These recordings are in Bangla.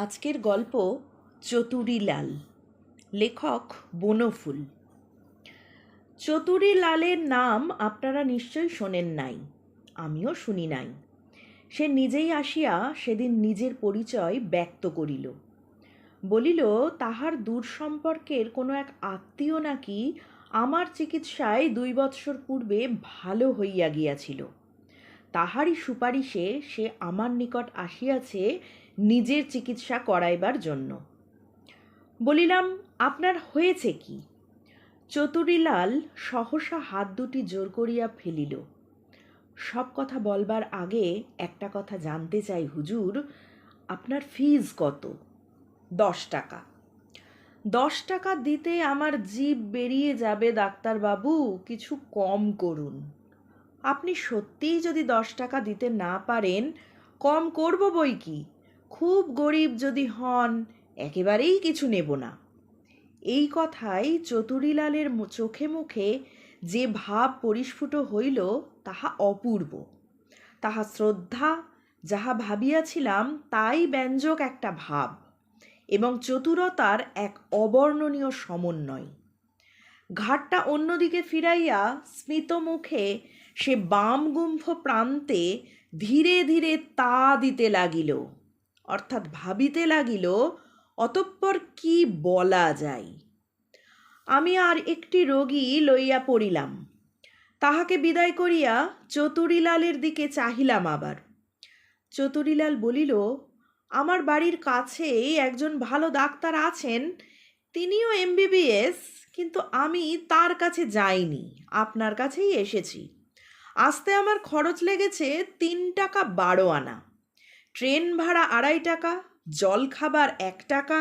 আজকের গল্প চতুরীলাল। লেখক বনফুল। চতুরীলালের নাম আপনারা নিশ্চয়ই শোনেন নাই, আমিও শুনি নাই। সে নিজেই আসিয়া সেদিন নিজের পরিচয় ব্যক্ত করিল। বলিল তাহার দূর সম্পর্কের কোনো এক আত্মীয় নাকি আমার চিকিৎসায় 2 বৎসর পূর্বে ভালো হইয়া গিয়াছিল। তাহারই সুপারিশে সে আমার নিকট আসিয়াছে নিজের চিকিৎসা করাইবার জন্য। বলিলাম, আপনার হয়েছে কি? চতুরীলাল সহসা হাত দুটি জোর করিয়া ফেলিল। সব কথা বলবার আগে একটা কথা জানতে চাই হুজুর, আপনার ফিজ কত? 10 টাকা। 10 টাকা দিতে আমার জিভ বেরিয়ে যাবে ডাক্তারবাবু, কিছু কম করুন। আপনি সত্যিই যদি 10 টাকা দিতে না পারেন, কম করব বই কি। খুব গরিব যদি হন, একেবারেই কিছু নেব না। এই কথায় চতুরীলালের চোখে মুখে যে ভাব পরিস্ফুট হইল তাহা অপূর্ব। তাহা শ্রদ্ধা, যাহা ভাবিয়াছিলাম তাই ব্যঞ্জক একটা ভাব, এবং চতুরতার এক অবর্ণনীয় সমন্বয়। ঘাটটা অন্যদিকে ফিরাইয়া স্মিত মুখে সে বাম গুম্ফ প্রান্তে ধীরে ধীরে তা দিতে লাগিল, অর্থাৎ ভাবিতে লাগিল অতঃপর কি বলা যায়। আমি আর একটি রোগী লইয়া পড়িলাম। তাহাকে বিদায় করিয়া চতুরীলালের দিকে চাহিলাম আবার। চতুরীলাল বলিল, আমার বাড়ির কাছেই একজন ভালো ডাক্তার আছেন, তিনিও MBBS, কিন্তু আমি তার কাছে যাইনি, আপনার কাছেই এসেছি। আসতে আমার খরচ লেগেছে 3 টাকা 12 আনা। ট্রেন ভাড়া 2.5 টাকা, জল খাবার 1 টাকা,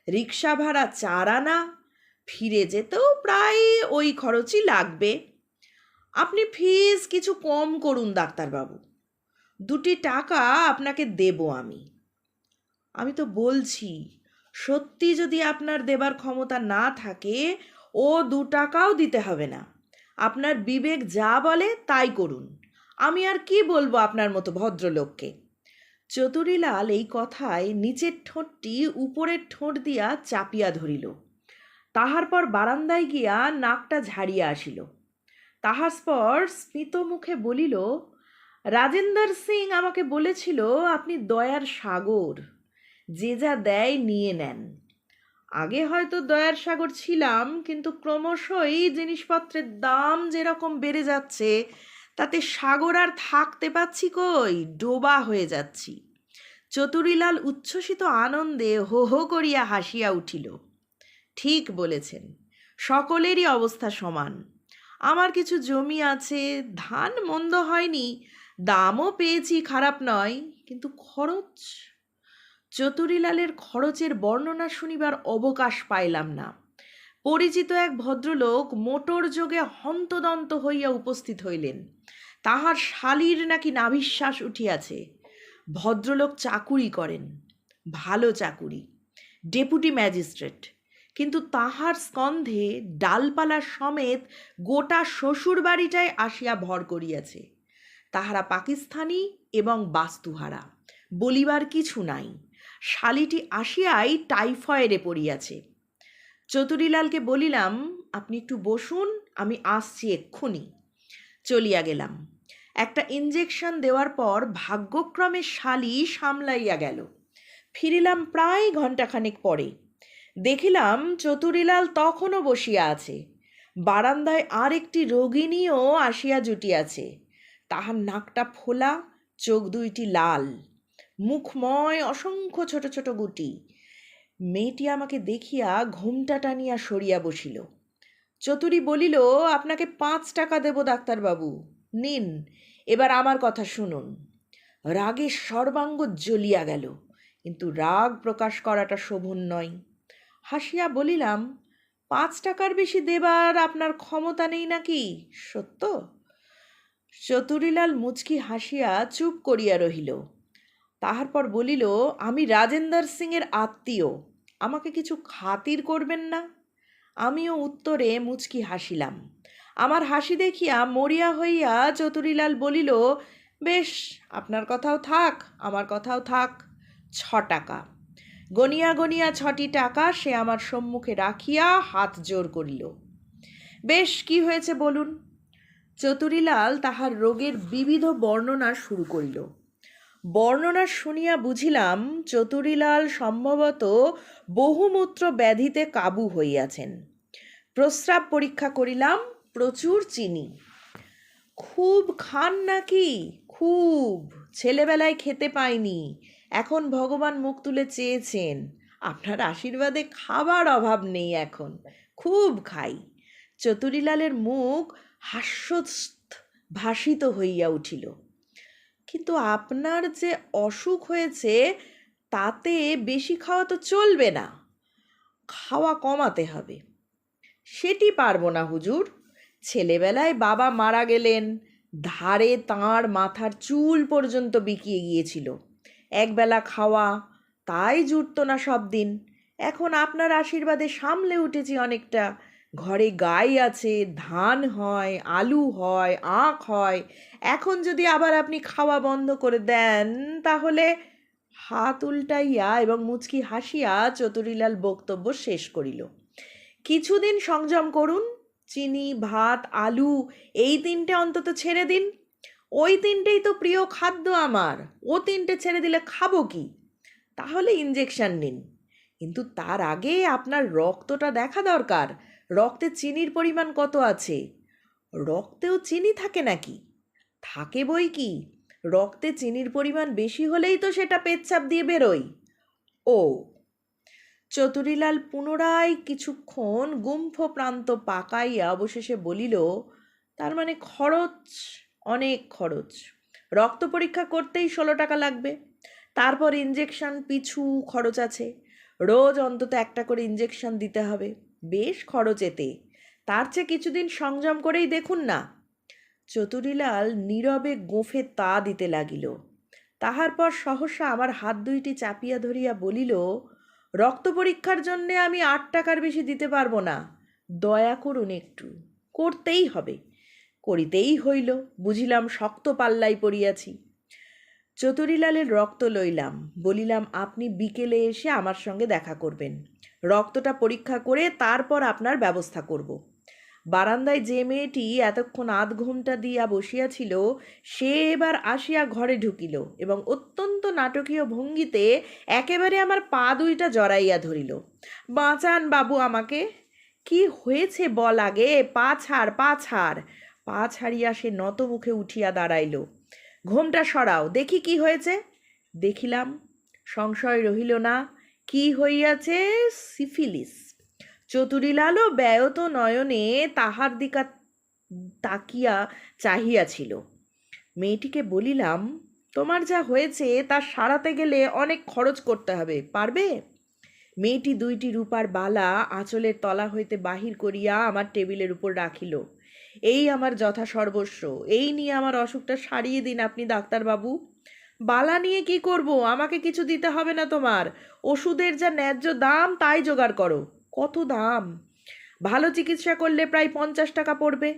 রিক্সা ভাড়া 4 আনা, ফিরে যেতেও প্রায় ওই খরচই লাগবে। আপনি ফিজ কিছু কম করুন ডাক্তারবাবু, 2 টাকা আপনাকে দেব আমি। আমি তো বলছি, সত্যি যদি আপনার দেবার ক্ষমতা না থাকে, ও 2 টাকাও দিতে হবে না। আপনার বিবেক যা বলে তাই করুন। আমি আর কি বলবো আপনার মতো ভদ্রলোককে। চতুরীলাল এই কথায় নিচের ঠোঁটটি উপরের ঠোঁট দিয়া চাপিয়া ধরিল। তাহার পর বারান্দায় গিয়া নাকটা ঝাড়িয়া আসিল। তাহার পর স্মিত মুখে বলিল, রাজেন্দর সিং আমাকে বলেছিল আপনি দয়ার সাগর, যে যা দেয় নিয়ে নেন। আগে হয়তো দয়ার সাগর ছিলাম, কিন্তু ক্রমশই জিনিসপত্রের দাম যেরকম বেড়ে যাচ্ছে, তাতে সাগর আর থাকতে পাচ্ছি কই, ডোবা হয়ে যাচ্ছি। চতুরীলাল উচ্ছ্বসিত আনন্দে হো হো করিয়া হাসিয়া উঠিল। ঠিক বলেছেন, সকলেরই অবস্থা সমান। আমার কিছু জমি আছে, ধান মন্দ হয়নি, দামও পেয়েছি, খারাপ নয়, কিন্তু খরচ। চতুরীলালের খরচের বর্ণনা শুনিবার অবকাশ পাইলাম না। পরিচিত এক ভদ্রলোক মোটর যোগে হন্তদন্ত হইয়া উপস্থিত হইলেন। তাহার শালীর নাকি নাভিশ্বাস উঠিয়াছে। ভদ্রলোক চাকুরি করেন, ভালো চাকুরি, ডেপুটি ম্যাজিস্ট্রেট, কিন্তু তাহার স্কন্ধে ডালপালা সমেত গোটা শ্বশুর বাড়িটায় আসিয়া ভর করিয়াছে। তাহারা পাকিস্তানি এবং বাস্তুহারা, বলিবার কিছু নাই। শালিটি আসিয়াই টাইফয়েডে পড়িয়াছে। চতুরীলালকে বলিলাম, আপনি একটু বসুন, আমি আসছি এক্ষুনি। চলিয়া গেলাম। একটা ইঞ্জেকশন দেওয়ার পর ভাগ্যক্রমে শালি সামলাইয়া গেল। ফিরিলাম প্রায় ঘণ্টাখানেক পরে। দেখিলাম চতুরীলাল তখনও বসিয়া আছে। বারান্দায় আর একটি রোগিণীও আসিয়া জুটিয়াছে। তাহার নাকটা ফোলা, চোখ দুইটি লাল, মুখময় অসংখ্য ছোট ছোট গুটি। মেয়েটি আমাকে দেখিয়া ঘোমটা টানিয়া সরিয়া বসিল। চতুরী বলিল, আপনাকে 5 টাকা দেব ডাক্তারবাবু, নিন, এবার আমার কথা শুনুন। রাগে সর্বাঙ্গ জ্বলিয়া গেল, কিন্তু রাগ প্রকাশ করাটা শোভন নয়। হাসিয়া বলিলাম, 5 টাকার বেশি দেবার আপনার ক্ষমতা নেই নাকি, সত্য? চতুরীলাল মুচকি হাসিয়া চুপ করিয়া রহিল। তাহার পর বলিল, আমি রাজেন্দর সিংয়ের আত্মীয়, আমাকে কিছু খাতির করবেন না? আমিও উত্তরে মুচকি হাসিলাম। আমার হাসি দেখিয়া মরিয়া হইয়া চতুরীলাল বলিল, বেশ, আপনার কথাও থাক, আমার কথাও থাক, 6 টাকা। গনিয়া গনিয়া 6টি টাকা সে আমার সম্মুখে রাখিয়া হাত জোর করিল। বেশ, কি হয়েছে বলুন। চতুরীলাল তাহার রোগের বিবিধ বর্ণনা শুরু করিল। বর্ণনা শুনিয়া বুঝিলাম চতুরীলাল সম্ভবত বহুমূত্র ব্যাধিতে কাবু হইয়াছেন। প্রস্রাব পরীক্ষা করিলাম, প্রচুর চিনি। খুব খান নাকি? খুব। ছেলেবেলায় খেতে পাইনি, এখন ভগবান মুখ তুলে চেয়েছেন। আপনার আশীর্বাদে খাবার অভাব নেই এখন, খুব খাই। চতুরীলালের মুখ হাস্যোদ্ভাসিত হইয়া উঠিল। কিন্তু আপনার যে অসুখ হয়েছে তাতে বেশি খাওয়া তো চলবে না, খাওয়া কমাতে হবে। সেটি পারবো না হুজুর। ছেলেবেলায় বাবা মারা গেলেন, ধারে তাঁর মাথার চুল পর্যন্ত বিকিয়ে গিয়েছিল। একবেলা খাওয়া, তাই জুটত না সব দিন। এখন আপনার আশীর্বাদে সামলে উঠেছি অনেকটা। ঘরে গাই আছে, ধান হয়, আলু হয়, আখ হয়। এখন যদি আবার আপনি খাওয়া বন্ধ করে দেন তাহলে... হাত উল্টাইয়া এবং মুচকি হাসিয়া চতুরীলাল বক্তব্য শেষ করিল। কিছুদিন সংযম করুন, চিনি, ভাত, আলু এই 3টে অন্তত ছেড়ে দিন। ওই 3টেই তো প্রিয় খাদ্য আমার, ও 3টে ছেড়ে দিলে খাবো কি? তাহলে ইঞ্জেকশন নিন। কিন্তু তার আগে আপনার রক্তটা দেখা দরকার, রক্তে চিনির পরিমাণ কত আছে। রক্তেও চিনি থাকে নাকি? থাকে বই কি, রক্তে চিনির পরিমাণ বেশি হলেই তো সেটা পেচ্ছাপ দিয়ে বেরোয়। ও। চতুরীলাল পুনরায় কিছুক্ষণ গুম্ফ প্রান্ত পাকাইয়া অবশেষে বলিল, তার মানে খরচ, অনেক খরচ। রক্ত পরীক্ষা করতেই 16 টাকা লাগবে। তারপর ইঞ্জেকশন পিছু খরচ আছে, রোজ অন্তত একটা করে ইঞ্জেকশন দিতে হবে। বেশ খরচ এতে, তার চেয়ে কিছুদিন সংযম করেই দেখুন না। চতুরীলাল নীরবে গোঁফে তা দিতে লাগিল। তাহার পর সহসা আমার হাত 2টি চাপিয়া ধরিয়া বলিল, রক্ত পরীক্ষার জন্যে আমি 8 টাকার বেশি দিতে পারবো না, দয়া করুন একটু। করতেই হবে, করিতেই হইল। বুঝিলাম শক্ত পাল্লাই পড়িয়াছি। চতুরীলালের রক্ত লইলাম, বলিলাম আপনি বিকেলে এসে আমার সঙ্গে দেখা করবেন, রক্তটা পরীক্ষা করে তারপর আপনার ব্যবস্থা করব। বারান্দায় যে মেয়েটি এতক্ষণ আধ ঘুমটা দিয়া বসিয়াছিল সে এবার আসিয়া ঘরে ঢুকিল এবং অত্যন্ত নাটকীয় ভঙ্গিতে একেবারে আমার পা 2টা জড়াইয়া ধরিল। বাঁচান বাবু আমাকে। কি হয়েছে বল আগে, পা ছাড়, পা ছাড়। পা ছাড়িয়া সে নত মুখে উঠিয়া দাঁড়াইল। ঘোমটা সরাও, দেখি কি হয়েছে। দেখিলাম, সংশয় রহিল না। কি হইয়াছে? সিফিলিস। চতুরীলালও ব্যয়ত নয়নে তাহার দিকা তাকিয়া চাহিয়াছিল। মেয়েটিকে বলিলাম, তোমার যা হয়েছে তা সারাতে গেলে অনেক খরচ করতে হবে, পারবে? মেয়েটি 2টি রূপার বালা আঁচলের তলা হইতে বাহির করিয়া আমার টেবিলের উপর রাখিল। এই আমার যথা সর্বস্ব, এই নিয়ে আমার অসুখটা সারিয়ে দিন আপনি ডাক্তারবাবু। বালা নিয়ে কি করব? আমাকে কিছু দিতে হবে না তোমার, ওষুধের যা ন্যায্য দাম তাই জোগাড় করো। কত দাম? ভালো চিকিৎসা করলে প্রায় 50 টাকা পড়বে।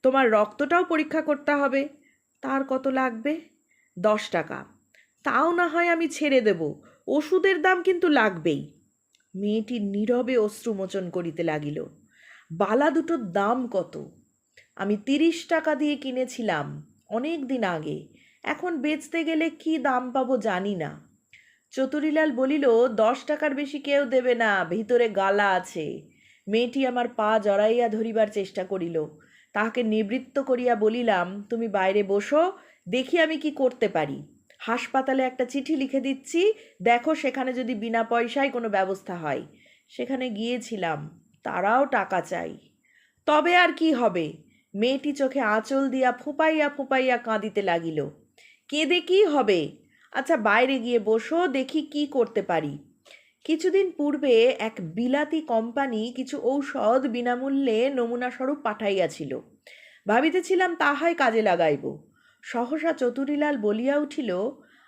তোমার রক্তটাও পরীক্ষা করতে হবে, তার কত লাগবে? 10 টাকা। তাও না হয় আমি ছেড়ে দেব, ওষুধের দাম কিন্তু লাগবেই। মেয়েটি নীরবে অশ্রুমোচন করিতে লাগিল। বালা দুটোর দাম কত? আমি 30 টাকা দিয়ে কিনেছিলাম অনেক দিন আগে, এখন বেচতে গেলে কি দাম পাবো জানি না। চতুরীলাল বলিল, 10 টাকার বেশি কেউ দেবে না, ভিতরে গালা আছে। মেয়েটি আমার পা জড়াইয়া ধরিবার চেষ্টা করিল। তাহাকে নিবৃত্ত করিয়া বলিলাম, তুমি বাইরে বসো, দেখি আমি কি করতে পারি। হাসপাতালে একটা চিঠি লিখে দিচ্ছি, দেখো সেখানে যদি বিনা পয়সায় কোনো ব্যবস্থা হয়। সেখানে গিয়েছিলাম, তারাও টাকা চাই। তবে আর কি হবে? মেয়েটি চোখে আঁচল দিয়া ফুপাইয়া ফুপাইয়া কাঁদিতে লাগিল। কেঁদে কি হবে? আচ্ছা বাইরে গিয়ে বসো, দেখি কি করতে পারি। কিছুদিন পূর্বে এক বিলাতি কোম্পানি কিছু ঔষধ বিনামূল্যে নমুনা স্বরূপ পাঠাইয়াছিল, ভাবিতেছিলাম তাহাই কাজে লাগাইব। সহসা চতুরীলাল বলিয়া উঠিল,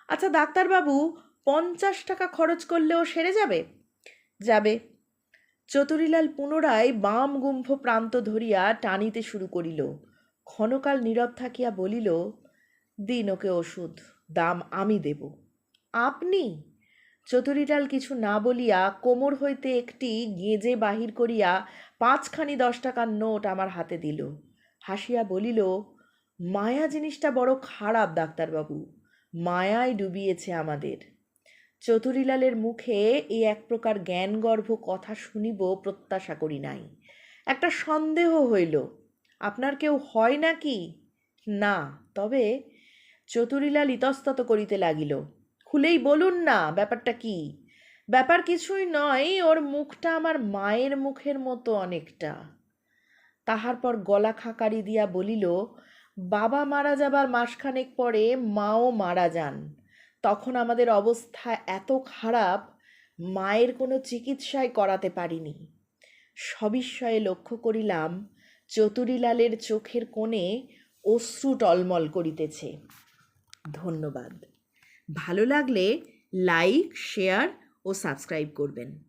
আচ্ছা ডাক্তারবাবু, 50 টাকা খরচ করলেও সেরে যাবে? যাবে। চতুরীলাল পুনরায় বাম গুম্ফ প্রান্ত ধরিয়া টানিতে শুরু করিল। ক্ষণকাল নীরব থাকিয়া বলিল, দিন ওকে ওষুধ, দাম আমি দেব। আপনি? চতুরিলাল কিছু না বলিয়া কোমর হইতে একটি গেঁজে বাহির করিয়া 5খানি 10 টাকার নোট আমার হাতে দিল। হাসিয়া বলিল, মায়া জিনিসটা বড় খারাপ ডাক্তারবাবু, মায়ায় ডুবিয়েছে আমাদের। চতুরিলালের মুখে এই এক প্রকার জ্ঞানগর্ভ কথা শুনিব প্রত্যাশা করি নাই। একটা সন্দেহ হইল, আপনার কেউ হয় নাকি? না। তবে? চতুরিলাল ইতস্তত করিতে লাগিল, খুলেই বলুন না, ব্যাপারটা কি? ব্যাপার কিছুই নয়, ওর মুখটা আমার মায়ের মুখের মতো অনেকটা। তাহার পর গলা খাকারি দিয়া বলিল, বাবা মারা যাবার মাসখানেক পরে মাও মারা যান। তখন আমাদের অবস্থা এত খারাপ, মায়ের কোনো চিকিৎসাই করাতে পারিনি। সবিস্ময়ে লক্ষ্য করিলাম চতুরিলালের চোখের কোণে অশ্রু টলমল করিতেছে। ধন্যবাদ। ভালো লাগলে লাইক, শেয়ার ও সাবস্ক্রাইব করবেন।